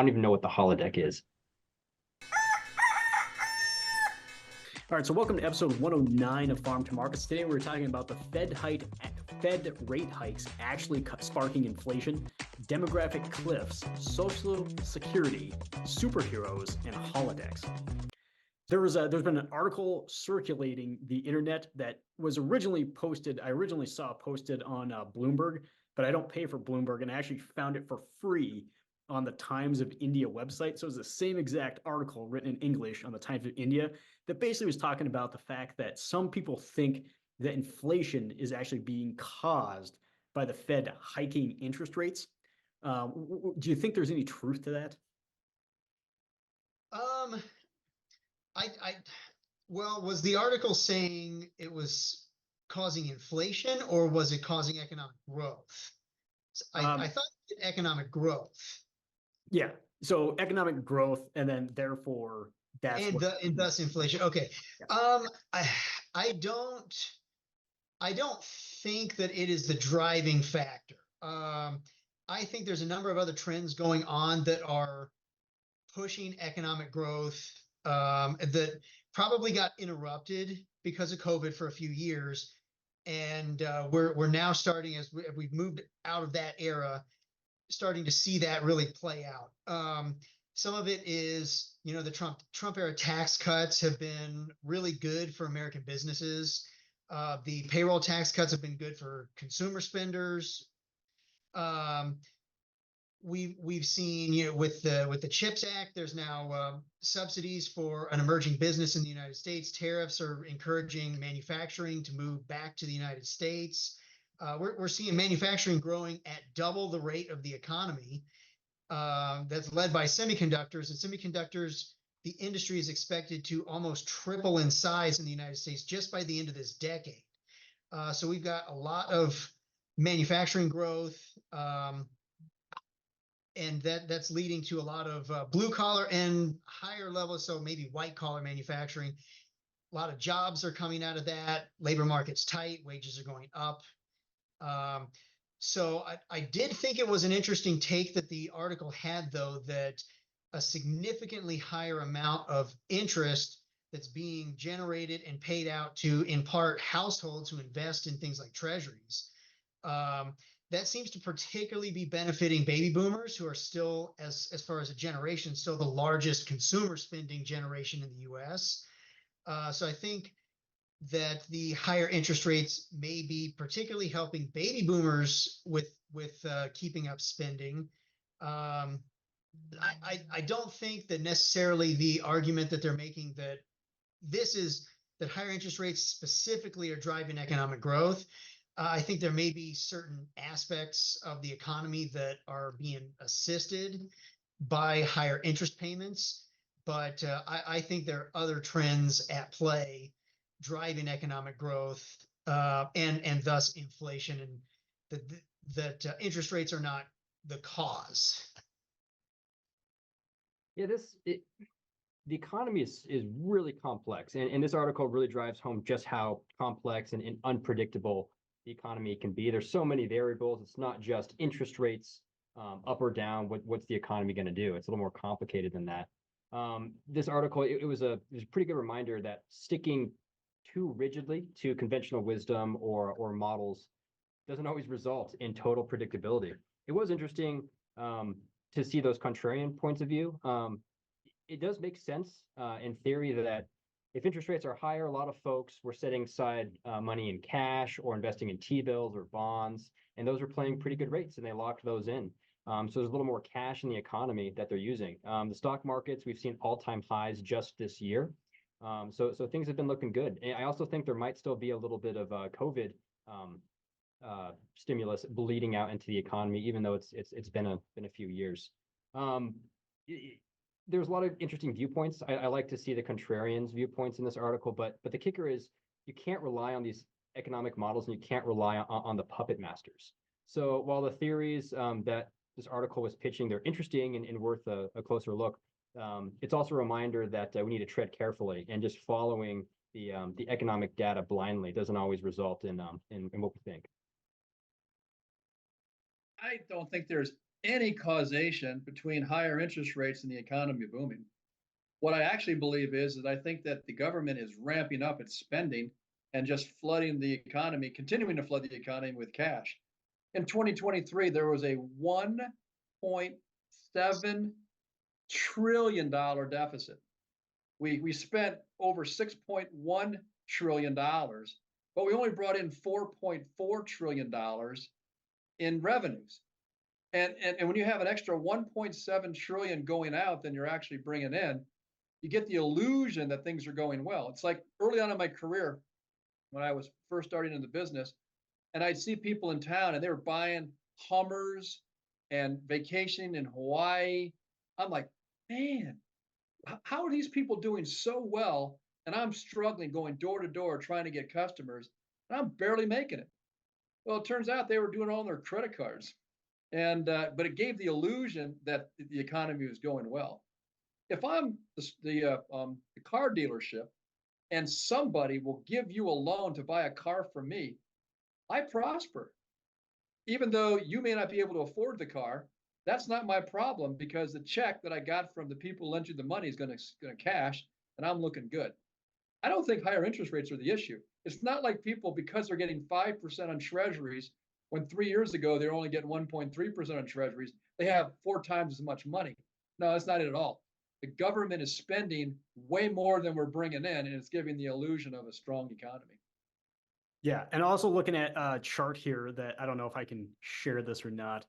don't even know what the holodeck is. All right, so welcome to episode 109 of Farm to Markets. Today we're talking about the Fed rate hikes actually sparking inflation, demographic cliffs, Social Security, superheroes, and holodecks. There's been an article circulating the internet that was originally posted. I originally saw posted on Bloomberg, but I don't pay for Bloomberg, and I actually found it for free on the Times of India website. So it's the same exact article written in English on the Times of India that basically was talking about the fact that some people think that inflation is actually being caused by the Fed hiking interest rates. Do you think there's any truth to that? I well, was the article saying it was causing inflation or was it causing economic growth? I thought economic growth. Yeah. So economic growth, and then therefore that's and thus inflation. Okay. Yeah. I don't think that it is the driving factor. I think there's a number of other trends going on that are pushing economic growth that probably got interrupted because of COVID for a few years. And we're now starting, as we've moved out of that era, starting to see that really play out. Some of it is, the Trump era tax cuts have been really good for American businesses. The payroll tax cuts have been good for consumer spenders. We've seen, with the CHIPS Act, there's now subsidies for an emerging business in the United States. Tariffs are encouraging manufacturing to move back to the United States. We're seeing manufacturing growing at double the rate of the economy. That's led by semiconductors. And semiconductors, the industry is expected to almost triple in size in the United States just by the end of this decade. So we've got a lot of manufacturing growth. And that's leading to a lot of blue collar and higher levels, so maybe white collar manufacturing. A lot of jobs are coming out of that. Labor market's tight, wages are going up. So I did think it was an interesting take that the article had, though, that a significantly higher amount of interest that's being generated and paid out to, in part, households who invest in things like treasuries. That seems to particularly be benefiting baby boomers, who are still, as far as a generation, still the largest consumer spending generation in the U.S. So I think that the higher interest rates may be particularly helping baby boomers with keeping up spending. I don't think that necessarily the argument that they're making that that higher interest rates specifically are driving economic growth. I think there may be certain aspects of the economy that are being assisted by higher interest payments, but I think there are other trends at play driving economic growth and thus inflation, and that interest rates are not the cause. Yeah, the economy is really complex, and this article really drives home just how complex and unpredictable the economy can be. There's so many variables. It's not just interest rates up or down. What's the economy going to do? It's a little more complicated than that. This article, it was a pretty good reminder that sticking too rigidly to conventional wisdom or models doesn't always result in total predictability. It was interesting to see those contrarian points of view. It does make sense in theory that if interest rates are higher, a lot of folks were setting aside money in cash or investing in T-bills or bonds, and those were paying pretty good rates, and they locked those in. So there's a little more cash in the economy that they're using. The stock markets, we've seen all-time highs just this year. So things have been looking good. And I also think there might still be a little bit of COVID stimulus bleeding out into the economy, even though it's been a few years. There's a lot of interesting viewpoints. I like to see the contrarians' viewpoints in this article, but the kicker is you can't rely on these economic models, and you can't rely on the puppet masters. So while the theories that this article was pitching, they're interesting and worth a closer look, it's also a reminder that we need to tread carefully, and just following the economic data blindly doesn't always result in what we think. I don't think there's any causation between higher interest rates and the economy booming. What I actually believe is that I think that the government is ramping up its spending and just flooding the economy, continuing to flood the economy with cash. In 2023, there was a $1.7 trillion deficit. We spent over $6.1 trillion, but we only brought in $4.4 trillion in revenues. And when you have an extra 1.7 trillion going out than you're actually bringing in, you get the illusion that things are going well. It's like early on in my career, when I was first starting in the business, and I'd see people in town and they were buying Hummers and vacationing in Hawaii. I'm like, man, how are these people doing so well? And I'm struggling going door to door trying to get customers, and I'm barely making it. Well, it turns out they were doing it all on their credit cards. And but it gave the illusion that the economy was going well. If I'm the car dealership and somebody will give you a loan to buy a car from me, I prosper. Even though you may not be able to afford the car, that's not my problem because the check that I got from the people who lent you the money is going to cash, and I'm looking good. I don't think higher interest rates are the issue. It's not like people, because they're getting 5% on treasuries, when 3 years ago they were only getting 1.3% on treasuries, they have 4 times as much money. No, that's not it at all. The government is spending way more than we're bringing in, and it's giving the illusion of a strong economy. Yeah, and also looking at a chart here that I don't know if I can share this or not,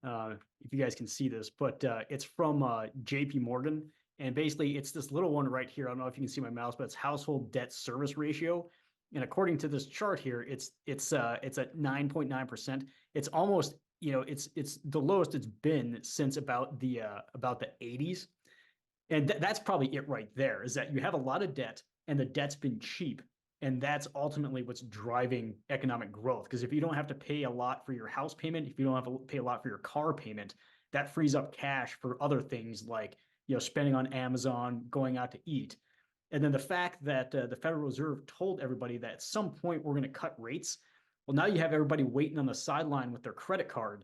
if you guys can see this, but it's from JP Morgan. And basically, it's this little one right here. I don't know if you can see my mouse, but it's household debt service ratio. And according to this chart here, it's at 9.9%. It's almost, it's the lowest it's been since about the 80s. And that's probably it right there, is that you have a lot of debt and the debt's been cheap. And that's ultimately what's driving economic growth. Because if you don't have to pay a lot for your house payment, if you don't have to pay a lot for your car payment, that frees up cash for other things like, spending on Amazon, going out to eat. And then the fact that the Federal Reserve told everybody that at some point we're going to cut rates. Well, now you have everybody waiting on the sideline with their credit card,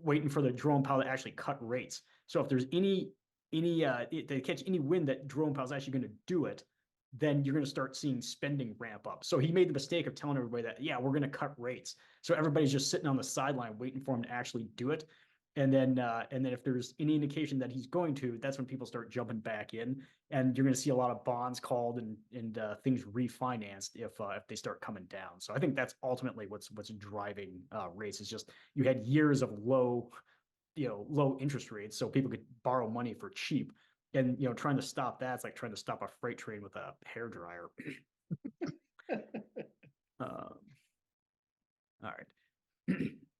waiting for the Jerome Powell to actually cut rates. So if there's they catch any wind that Jerome Powell's actually going to do it, then you're going to start seeing spending ramp up. So he made the mistake of telling everybody that, yeah, we're going to cut rates. So everybody's just sitting on the sideline waiting for him to actually do it. And then if there's any indication that he's going to, that's when people start jumping back in, and you're going to see a lot of bonds called and things refinanced if they start coming down. So I think that's ultimately what's driving rates. Is just you had years of low interest rates, so people could borrow money for cheap, and trying to stop that's like trying to stop a freight train with a hairdryer. All right.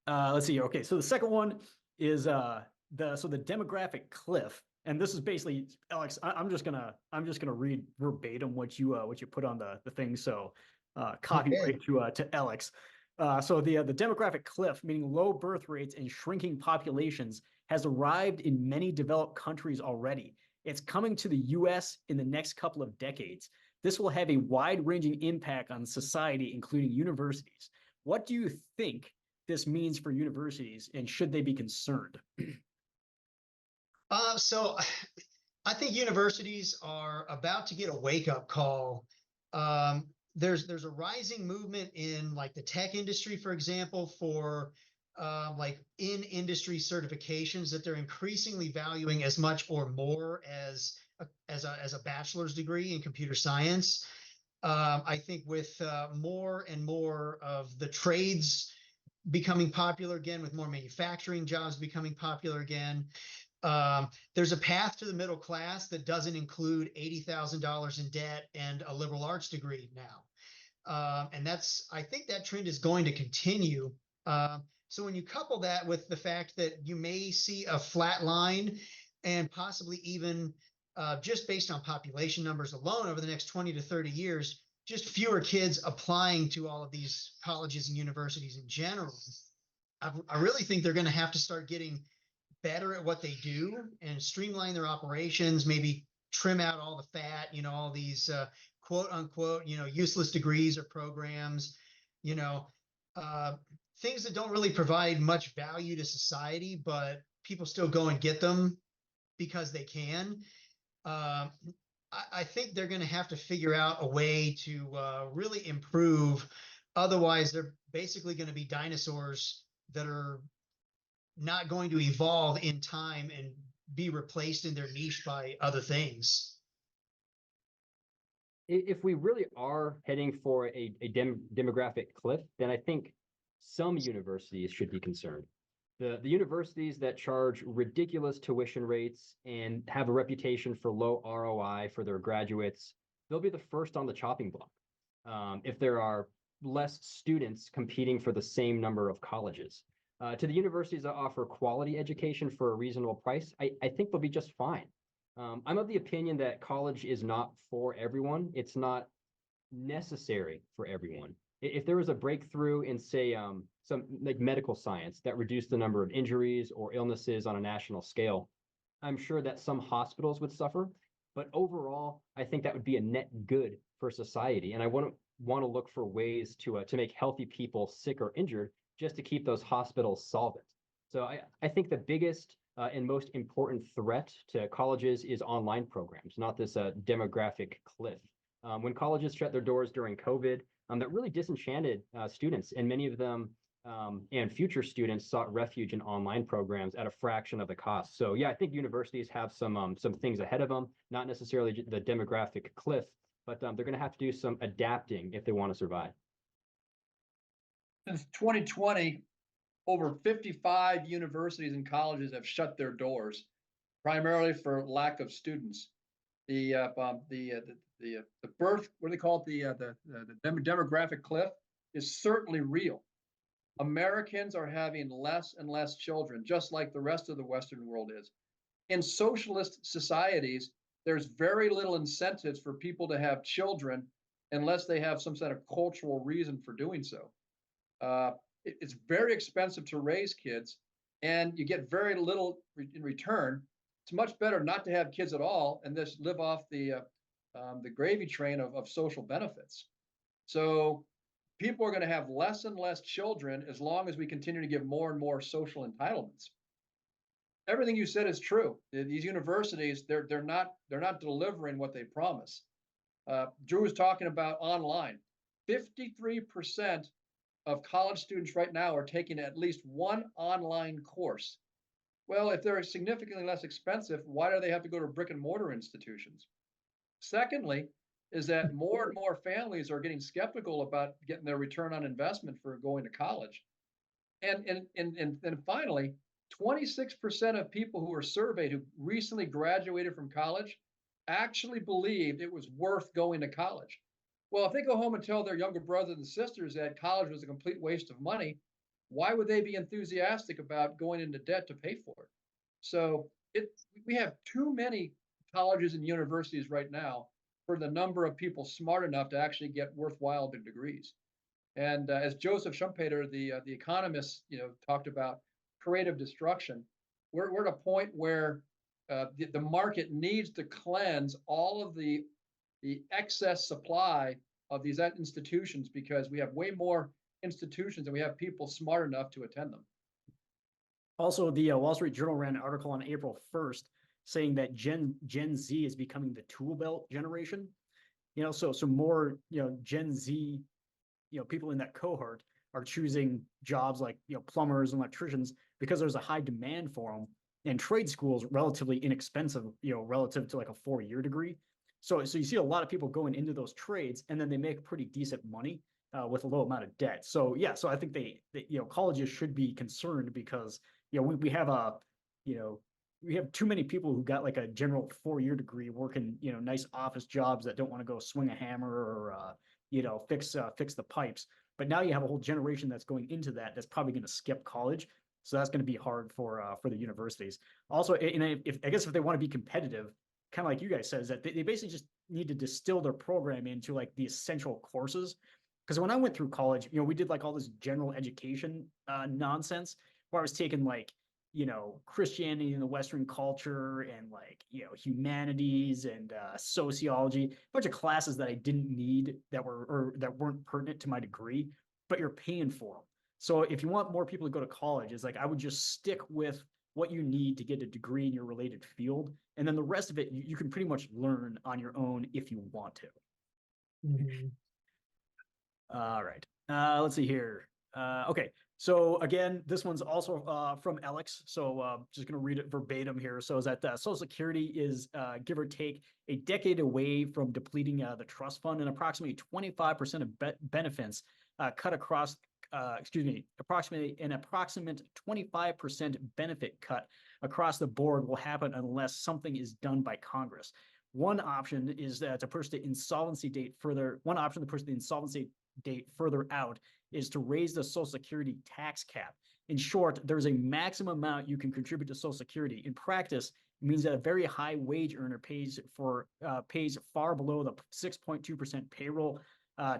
Let's see. Okay, so the second one is the demographic cliff, and this is basically, Alex, I'm just gonna read verbatim what you put on the thing. So copyright to Alex. So the demographic cliff, meaning low birth rates and shrinking populations, has arrived in many developed countries already. It's coming to the U.S. in the next couple of decades. This will have a wide-ranging impact on society, including universities. What do you think this means for universities, and should they be concerned? So I think universities are about to get a wake-up call. There's a rising movement in like the tech industry, for example, for like in-industry certifications that they're increasingly valuing as much or more as a bachelor's degree in computer science. I think with more and more of the trades becoming popular again, with more manufacturing jobs becoming popular again, there's a path to the middle class that doesn't include $80,000 in debt and a liberal arts degree now. And I think that trend is going to continue. So when you couple that with the fact that you may see a flat line and possibly even just based on population numbers alone over the next 20 to 30 years, just fewer kids applying to all of these colleges and universities in general, I really think they're going to have to start getting better at what they do and streamline their operations, maybe trim out all the fat, all these quote unquote, useless degrees or programs, things that don't really provide much value to society, but people still go and get them because they can. I think they're going to have to figure out a way to really improve. Otherwise, they're basically going to be dinosaurs that are not going to evolve in time and be replaced in their niche by other things. If we really are heading for a demographic cliff, then I think some universities should be concerned. The universities that charge ridiculous tuition rates and have a reputation for low ROI for their graduates, they'll be the first on the chopping block. If there are less students competing for the same number of colleges. To the universities that offer quality education for a reasonable price, I think they'll be just fine. I'm of the opinion that college is not for everyone. It's not necessary for everyone. If there was a breakthrough in, say, some like medical science that reduced the number of injuries or illnesses on a national scale, I'm sure that some hospitals would suffer. But overall, I think that would be a net good for society. And I want to look for ways to make healthy people sick or injured just to keep those hospitals solvent. So I think the biggest and most important threat to colleges is online programs, not this demographic cliff. When colleges shut their doors during COVID, that really disenchanted students, and many of them and future students sought refuge in online programs at a fraction of the cost. So yeah, I think universities have some things ahead of them, not necessarily the demographic cliff, but they're going to have to do some adapting if they want to survive. Since 2020, over 55 universities and colleges have shut their doors, primarily for lack of students. The birth, what do they call it? The demographic cliff is certainly real. Americans are having less and less children, just like the rest of the Western world is. In socialist societies, there's very little incentives for people to have children unless they have some sort of cultural reason for doing so. It's very expensive to raise kids, and you get very little in return. It's much better not to have kids at all and just live off the gravy train of social benefits. So people are going to have less and less children as long as we continue to give more and more social entitlements. Everything you said is true. These universities, they're not delivering what they promise. Drew was talking about online. 53% of college students right now are taking at least one online course. Well, if they're significantly less expensive, why do they have to go to brick and mortar institutions? Secondly, is that more and more families are getting skeptical about getting their return on investment for going to college. And finally, 26% of people who were surveyed who recently graduated from college actually believed it was worth going to college. Well, if they go home and tell their younger brothers and sisters that college was a complete waste of money, why would they be enthusiastic about going into debt to pay for it? So we have too many colleges and universities right now for the number of people smart enough to actually get worthwhile degrees. And as Joseph Schumpeter, the economist, talked about creative destruction, we're at a point where the market needs to cleanse all of the excess supply of these institutions, because we have way more institutions and we have people smart enough to attend them. Also, the Wall Street Journal ran an article on April 1st saying that Gen Z is becoming the tool belt generation. So more, Gen Z, people in that cohort are choosing jobs like, plumbers and electricians because there's a high demand for them, and trade schools relatively inexpensive, relative to like a 4-year degree. So you see a lot of people going into those trades, and then they make pretty decent money with a low amount of debt. So yeah, so I think they colleges should be concerned because we have we have too many people who got like a general 4-year degree working nice office jobs that don't want to go swing a hammer or fix the pipes. But now you have a whole generation that's going into that's probably going to skip college. So that's going to be hard for the universities. Also, and I guess if they want to be competitive, kind of like you guys said, is that they basically just need to distill their program into like the essential courses. Because when I went through college, we did like all this general education nonsense where I was taking like, Christianity and the Western culture and like, humanities and sociology, a bunch of classes that I didn't need that weren't pertinent to my degree, but you're paying for them. So if you want more people to go to college, it's like I would just stick with what you need to get a degree in your related field. And then the rest of it, you can pretty much learn on your own if you want to. Mhm. All right. Let's see here. Okay. So again, this one's also from Alex. So just going to read it verbatim here. So is that Social Security is give or take a decade away from depleting the trust fund, and approximately 25% of benefits cut across. Approximate 25% benefit cut across the board will happen unless something is done by Congress. One option is to push the insolvency date further. One option to push the insolvency date further out is to raise the Social Security tax cap. In short, there's a maximum amount you can contribute to Social Security. In practice, it means that a very high wage earner pays far below the 6.2% payroll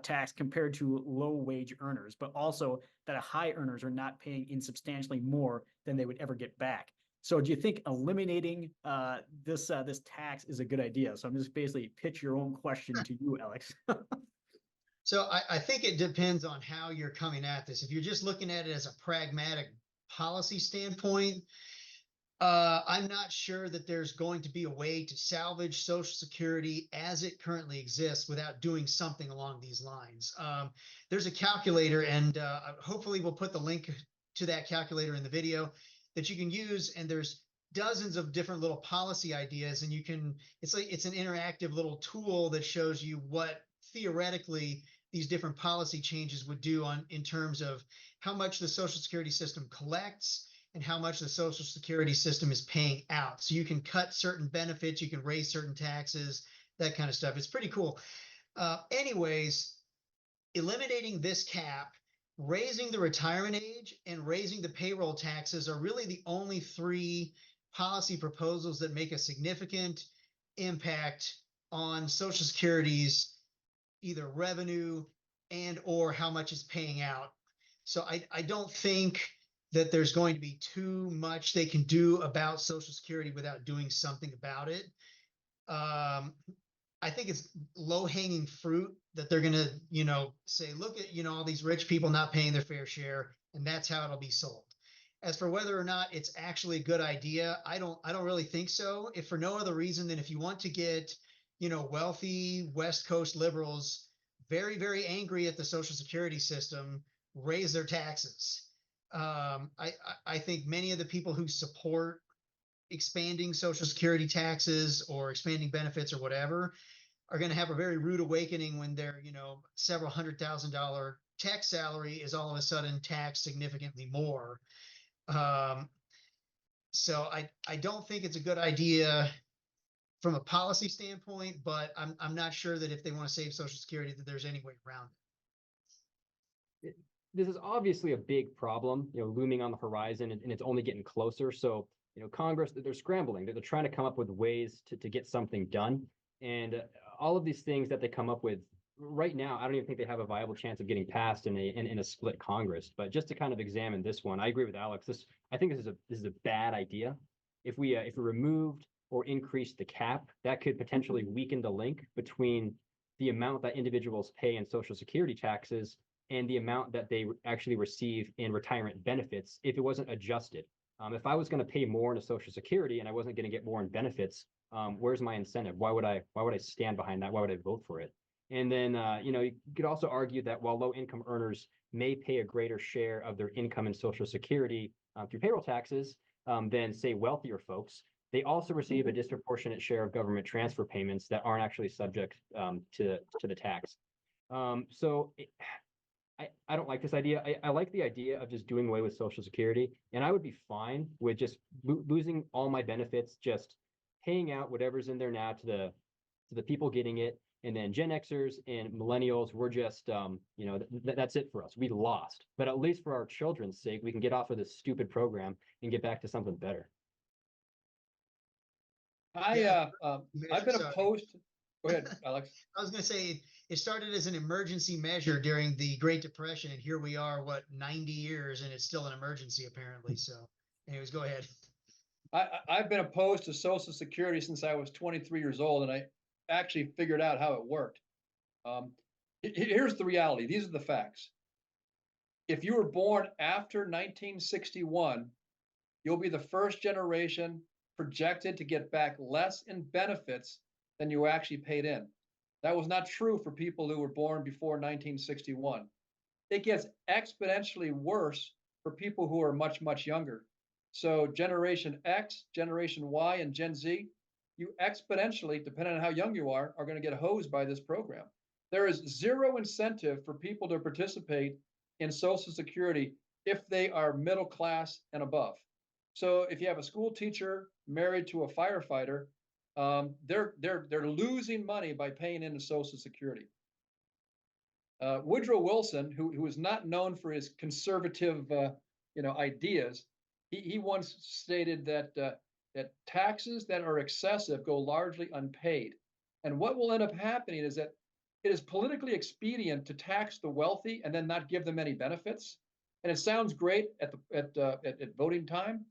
tax compared to low wage earners, but also that high earners are not paying insubstantially more than they would ever get back. So do you think eliminating this tax is a good idea? So I'm just basically pitch your own question to you, Alex. So I think it depends on how you're coming at this. If you're just looking at it as a pragmatic policy standpoint, I'm not sure that there's going to be a way to salvage Social Security as it currently exists without doing something along these lines. There's a calculator, and hopefully we'll put the link to that calculator in the video that you can use. And there's dozens of different little policy ideas, and it's an interactive little tool that shows you what theoretically these different policy changes would do in terms of how much the Social Security system collects and how much the Social Security system is paying out. So you can cut certain benefits, you can raise certain taxes, that kind of stuff. It's pretty cool. Anyways, eliminating this cap, raising the retirement age, and raising the payroll taxes are really the only three policy proposals that make a significant impact on Social Security's either revenue and or how much it's paying out. So I don't think that there's going to be too much they can do about Social Security without doing something about it. I think it's low-hanging fruit that they're going to, say, look at, all these rich people not paying their fair share, and that's how it'll be sold. As for whether or not it's actually a good idea, I don't really think so. If for no other reason than if you want to get, wealthy West Coast liberals very, very angry at the Social Security system, raise their taxes. I think many of the people who support expanding Social Security taxes or expanding benefits or whatever are going to have a very rude awakening when their, several $100,000 tech salary is all of a sudden taxed significantly more. So I don't think it's a good idea from a policy standpoint, but I'm not sure that if they want to save Social Security that there's any way around it. This is obviously a big problem, looming on the horizon, and it's only getting closer. So, Congress, they're scrambling. They're trying to come up with ways to get something done. And all of these things that they come up with right now, I don't even think they have a viable chance of getting passed in a split Congress. But just to kind of examine this one, I agree with Alex. I think this is a bad idea. If we removed or increased the cap, that could potentially weaken the link between the amount that individuals pay in Social Security taxes and the amount that they actually receive in retirement benefits if it wasn't adjusted. If I was going to pay more into Social Security and I wasn't going to get more in benefits, where's my incentive? Why would I stand behind that? Why would I vote for it? And then, you could also argue that while low income earners may pay a greater share of their income in Social Security through payroll taxes than, say, wealthier folks, they also receive a disproportionate share of government transfer payments that aren't actually subject to the tax. I don't like this idea. I like the idea of just doing away with Social Security, and I would be fine with just losing all my benefits, just paying out whatever's in there now to the people getting it, and then Gen Xers and millennials, we're just that's it for us. We lost, but at least for our children's sake, we can get off of this stupid program and get back to something better. I've been opposed. Go ahead, Alex. I was going to say it started as an emergency measure during the Great Depression, and here we are, 90 years, and it's still an emergency apparently. So, anyways, go ahead. I've been opposed to Social Security since I was 23 years old, and I actually figured out how it worked. Here's the reality. These are the facts. If you were born after 1961, you'll be the first generation projected to get back less in benefits than you actually paid in. That was not true for people who were born before 1961. It gets exponentially worse for people who are much, much younger. So Generation X, Generation Y, and Gen Z, you exponentially, depending on how young you are going to get hosed by this program. There is zero incentive for people to participate in Social Security if they are middle class and above. So if you have a school teacher married to a firefighter, they're losing money by paying into Social Security. Woodrow Wilson, who is not known for his conservative, ideas, he once stated that that taxes that are excessive go largely unpaid, and what will end up happening is that it is politically expedient to tax the wealthy and then not give them any benefits. And it sounds great at voting time,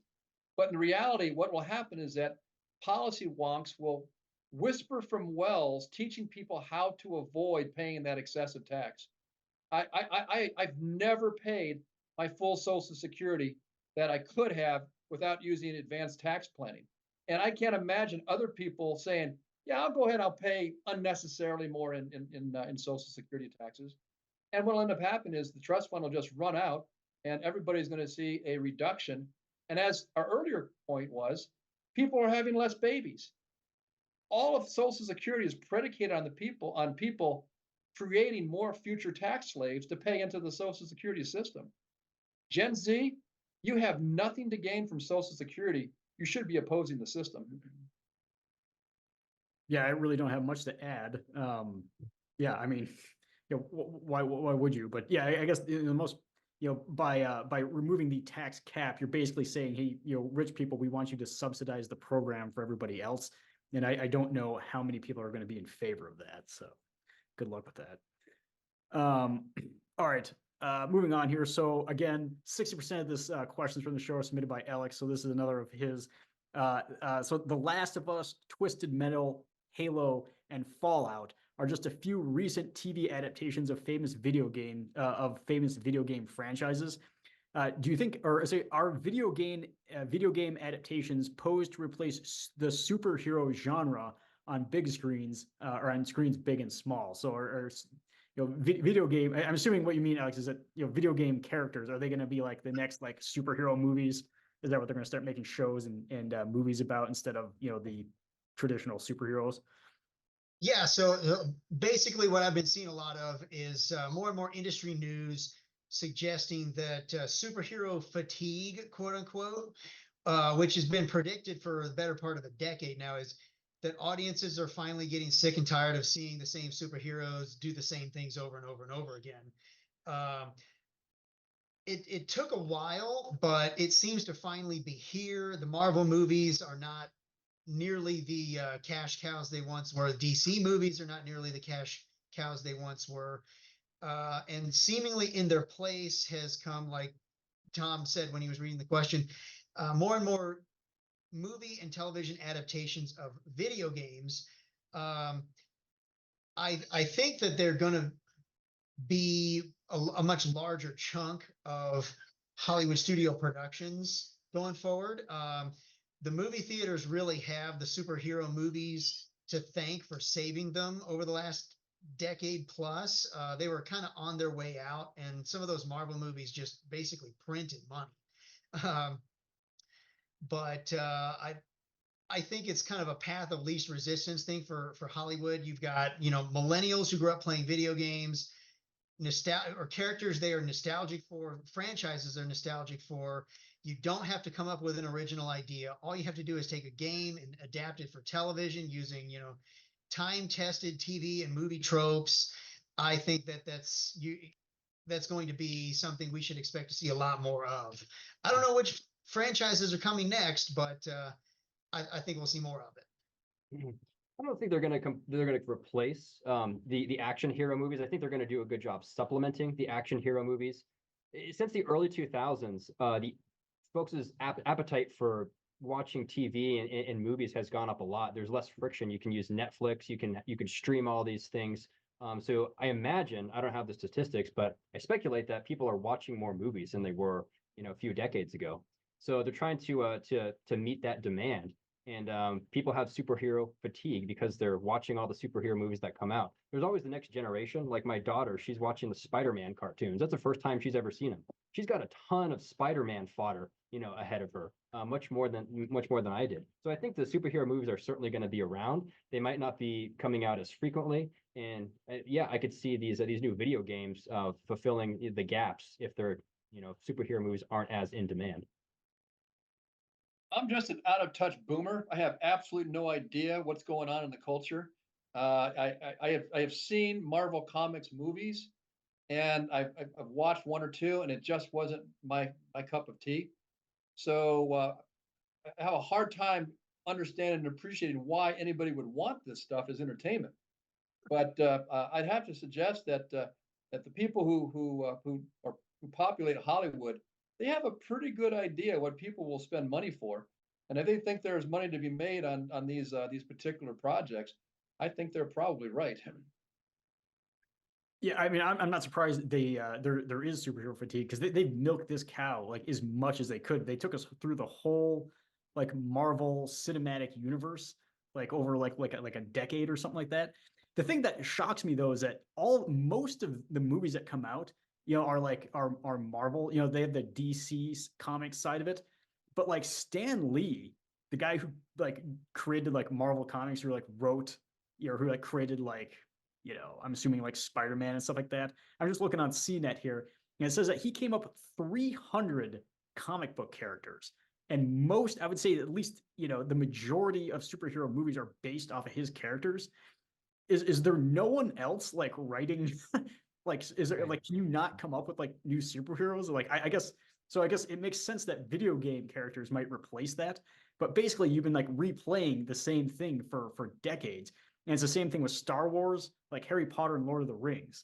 but in reality, what will happen is that policy wonks will whisper from wells, teaching people how to avoid paying that excessive tax. I've never paid my full Social Security that I could have without using advanced tax planning. And I can't imagine other people saying, yeah, I'll go ahead, I'll pay unnecessarily more in Social Security taxes. And what'll end up happening is the trust fund will just run out and everybody's going to see a reduction. And as our earlier point was, people are having less babies. All of Social Security is predicated on people creating more future tax slaves to pay into the Social Security system. Gen Z, you have nothing to gain from Social Security. You should be opposing the system. Yeah, I really don't have much to add. Yeah, I mean, why would you? But yeah, I guess the most, by removing the tax cap, you're basically saying, hey, rich people, we want you to subsidize the program for everybody else. And I don't know how many people are going to be in favor of that. So good luck with that. All right. Moving on here. So again, 60% of this questions from the show are submitted by Alex. So this is another of his. So The Last of Us, Twisted Metal, Halo, and Fallout are just a few recent TV adaptations of famous video game franchises. Do you think, or say, are video game adaptations posed to replace the superhero genre on big screens or on screens big and small? So, video game. I'm assuming what you mean, Alex, is that video game characters, are they going to be like the next like superhero movies? Is that what they're going to start making shows and movies about instead of the traditional superheroes? Yeah, so basically what I've been seeing a lot of is more and more industry news suggesting that superhero fatigue, quote unquote, which has been predicted for the better part of a decade now, is that audiences are finally getting sick and tired of seeing the same superheroes do the same things over and over and over again. It took a while, but it seems to finally be here. The Marvel movies are not nearly the cash cows they once were. DC movies are not nearly the cash cows they once were. And seemingly in their place has come, like Tom said when he was reading the question, more and more movie and television adaptations of video games. I think that they're going to be a much larger chunk of Hollywood studio productions going forward. The movie theaters really have the superhero movies to thank for saving them over the last decade plus. They were kind of on their way out, and some of those Marvel movies just basically printed money. But I think it's kind of a path of least resistance thing for Hollywood. You've got millennials who grew up playing video games, or characters they are nostalgic for, franchises they're nostalgic for. You don't have to come up with an original idea. All you have to do is take a game and adapt it for television using time-tested TV and movie tropes. I think that's going to be something we should expect to see a lot more of. I don't know which franchises are coming next, but I think we'll see more of it. I don't think they're going to replace the action hero movies. I think they're going to do a good job supplementing the action hero movies. Since the early 2000s, the folks' appetite for watching TV and movies has gone up a lot. There's less friction. You can use Netflix. You can stream all these things. So I imagine, I don't have the statistics, but I speculate that people are watching more movies than they were, a few decades ago. So they're trying to meet that demand. And people have superhero fatigue because they're watching all the superhero movies that come out. There's always the next generation. Like my daughter, she's watching the Spider-Man cartoons. That's the first time she's ever seen them. She's got a ton of Spider-Man fodder, ahead of her, much more than I did. So I think the superhero movies are certainly going to be around. They might not be coming out as frequently, and yeah, I could see these new video games fulfilling the gaps if they're superhero movies aren't as in demand. I'm just an out of touch boomer. I have absolutely no idea what's going on in the culture. I have seen Marvel Comics movies, and I've watched one or two, and it just wasn't my cup of tea. So I have a hard time understanding and appreciating why anybody would want this stuff as entertainment. But I'd have to suggest that that the people who populate Hollywood, they have a pretty good idea what people will spend money for, and if they think there's money to be made on these particular projects, I think they're probably right. Yeah, I mean, I'm not surprised there is superhero fatigue because they've milked this cow like as much as they could. They took us through the whole like Marvel cinematic universe like over like a decade or something like that. The thing that shocks me though is that most of the movies that come out, are Marvel. They have the DC comics side of it, but like Stan Lee, the guy who like created like Marvel comics, who like wrote, who like created like I'm assuming like Spider-Man and stuff like that. I'm just looking on CNET here, and it says that he came up with 300 comic book characters. And most, I would say at least, the majority of superhero movies are based off of his characters. Is there no one else like writing like is there like can you not come up with like new superheroes? Like I guess so I guess it makes sense that video game characters might replace that. But basically you've been like replaying the same thing for decades. And it's the same thing with Star Wars, like Harry Potter and Lord of the Rings.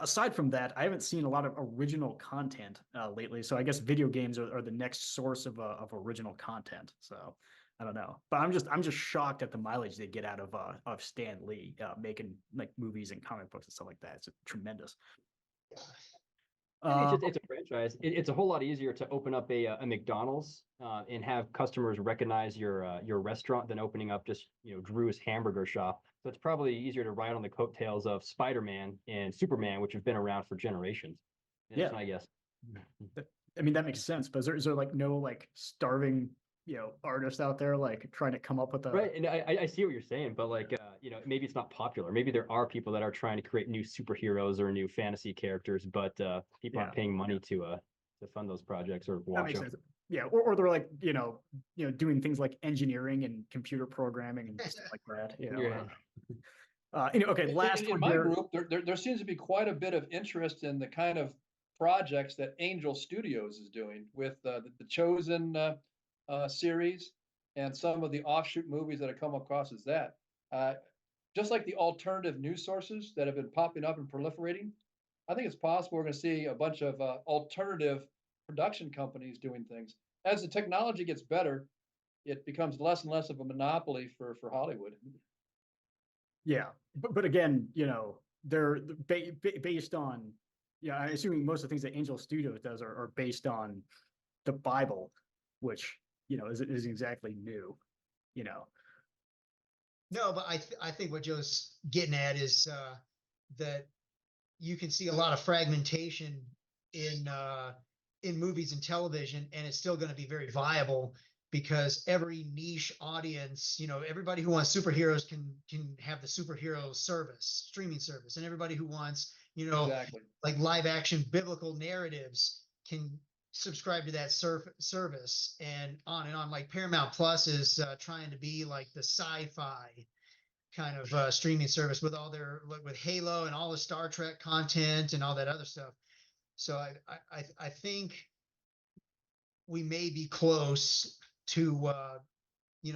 Aside from that, I haven't seen a lot of original content lately. So I guess video games are the next source of original content. So I don't know, but I'm just shocked at the mileage they get out of Stan Lee making like movies and comic books and stuff like that. It's tremendous. I mean, it's a franchise. It's a whole lot easier to open up a McDonald's and have customers recognize your restaurant than opening up just Drew's hamburger shop. So it's probably easier to ride on the coattails of Spider-Man and Superman, which have been around for generations. Yeah, I guess. I mean that makes sense. But is there like no like starving artists out there like trying to come up with a right? And I see what you're saying, but like maybe it's not popular. Maybe there are people that are trying to create new superheroes or new fantasy characters, but people aren't paying money to fund those projects or watch them. Sense. Yeah, or they're like doing things like engineering and computer programming and stuff like that. Okay, last in one my here. group, there seems to be quite a bit of interest in the kind of projects that Angel Studios is doing with the Chosen series and some of the offshoot movies that have come across as that. Just like the alternative news sources that have been popping up and proliferating, I think it's possible we're going to see a bunch of alternative production companies doing things. As the technology gets better, it becomes less and less of a monopoly for Hollywood. Yeah, but again, they're based on, I'm assuming most of the things that Angel Studios does are based on the Bible, which is exactly new. No, but I think what Joe's getting at is that you can see a lot of fragmentation in movies and television, and it's still going to be very viable because every niche audience, everybody who wants superheroes can have the superhero streaming service, and everybody who wants, exactly, like live action biblical narratives can subscribe to that service, and on. Like Paramount Plus is trying to be like the sci-fi kind of streaming service with all with Halo and all the Star Trek content and all that other stuff. So I think we may be close to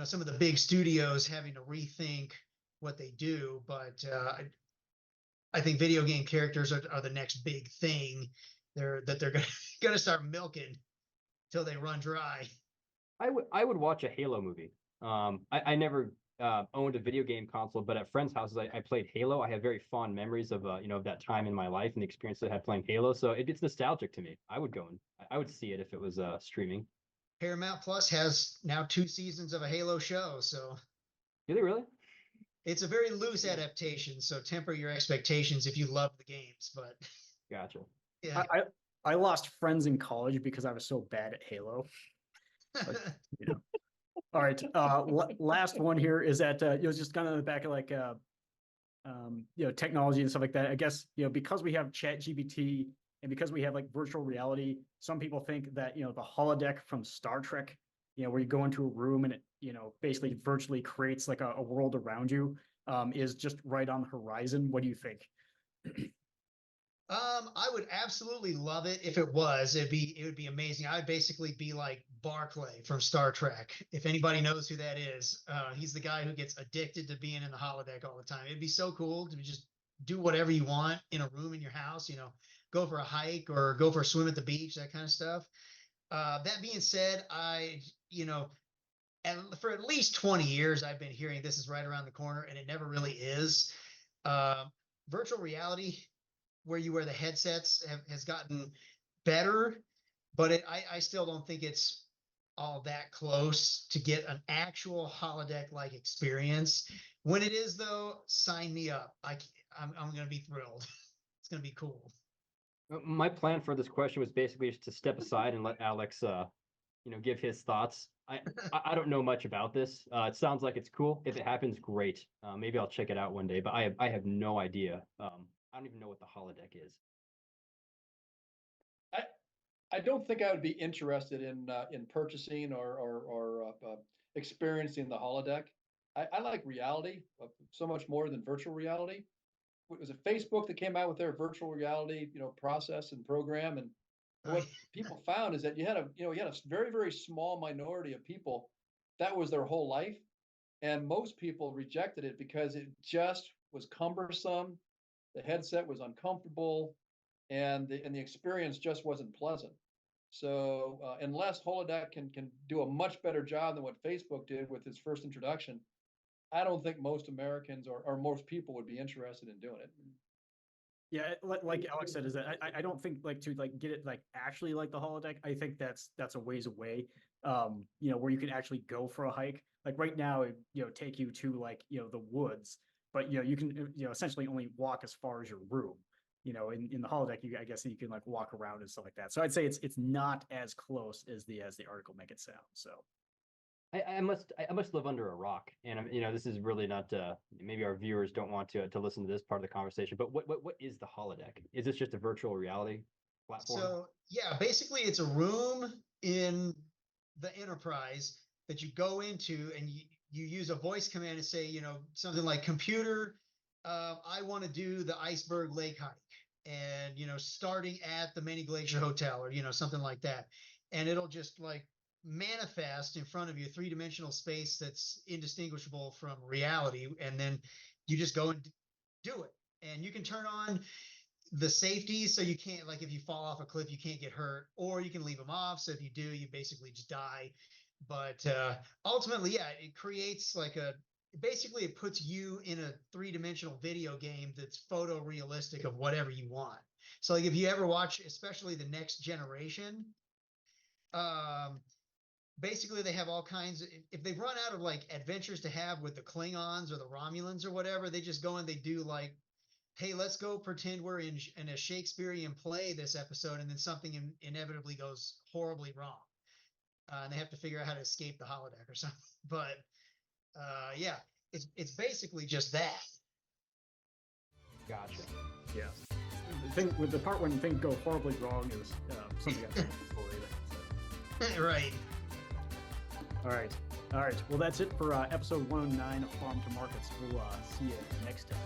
some of the big studios having to rethink what they do, but I think video game characters are the next big thing they're gonna start milking till they run dry. I would watch a Halo movie. I never owned a video game console, but at friends' houses I played Halo. I have very fond memories of of that time in my life and the experience that I had playing Halo. So it's nostalgic to me. I would go and I would see it if it was streaming. Paramount Plus has now 2 seasons of a Halo show, so Do they really? it's a very loose adaptation. So temper your expectations if you love the games, but Gotcha. yeah. I lost friends in college because I was so bad at Halo. Like, you know. All right. Last one here is that just kind of the back of like technology and stuff like that. I guess because we have ChatGPT and because we have like virtual reality, some people think that the holodeck from Star Trek, where you go into a room and it basically virtually creates like a world around you, is just right on the horizon. What do you think? I would absolutely love it if it was. It would be amazing. I would basically be like Barclay from Star Trek. If anybody knows who that is, he's the guy who gets addicted to being in the holodeck all the time. It'd be so cool to just do whatever you want in a room in your house. Go for a hike or go for a swim at the beach, that kind of stuff. That being said, for at least 20 years, I've been hearing this is right around the corner, and it never really is. Virtual reality, where you wear the headsets, has gotten better, but I still don't think it's all that close to get an actual holodeck-like experience. When it is, though, sign me up. I'm going to be thrilled. It's going to be cool. My plan for this question was basically just to step aside and let Alex, give his thoughts. I don't know much about this. It sounds like it's cool. If it happens, great. Maybe I'll check it out one day, but I have no idea. I don't even know what the holodeck is. I don't think I would be interested in purchasing or experiencing the holodeck. I like reality so much more than virtual reality. Was it Facebook that came out with their virtual reality process and program? And what people found is that you had a very, very small minority of people that was their whole life, and most people rejected it because it just was cumbersome. The headset was uncomfortable, and the experience just wasn't pleasant. So unless Holodeck can do a much better job than what Facebook did with its first introduction, I don't think most Americans or most people would be interested in doing it. Yeah, like Alex said, is that I don't think like to like get it like actually like the holodeck. I think that's a ways away. Where you can actually go for a hike. Like right now, it take you to like the woods, but you can essentially only walk as far as your room. In the holodeck, I guess you can like walk around and stuff like that. So I'd say it's not as close as the article make it sound. So. I must live under a rock, and this is really not. Maybe our viewers don't want to listen to this part of the conversation. But what is the holodeck? Is this just a virtual reality platform? So yeah, basically it's a room in the Enterprise that you go into, and you use a voice command to say something like, computer, I want to do the Iceberg Lake hike, and starting at the Many Glacier Hotel, or something like that, and it'll just like manifest in front of you 3-dimensional space that's indistinguishable from reality, and then you just go and do it. And you can turn on the safeties so you can't, like, if you fall off a cliff, you can't get hurt, or you can leave them off, so if you do, you basically just die. But ultimately, yeah, it creates like basically it puts you in a 3-dimensional video game that's photorealistic of whatever you want. So like if you ever watch especially The Next Generation, basically they have all kinds of, if they run out of like adventures to have with the Klingons or the Romulans or whatever, they just go and they do like, hey, let's go pretend we're in a Shakespearean play this episode, and then something inevitably goes horribly wrong, and they have to figure out how to escape the holodeck or something. But yeah, it's basically just that. Gotcha. Yeah. The thing with the part when things go horribly wrong is something I don't believe. Right. All right. Well, that's it for episode 109 of Farm to Markets. We'll see you next time.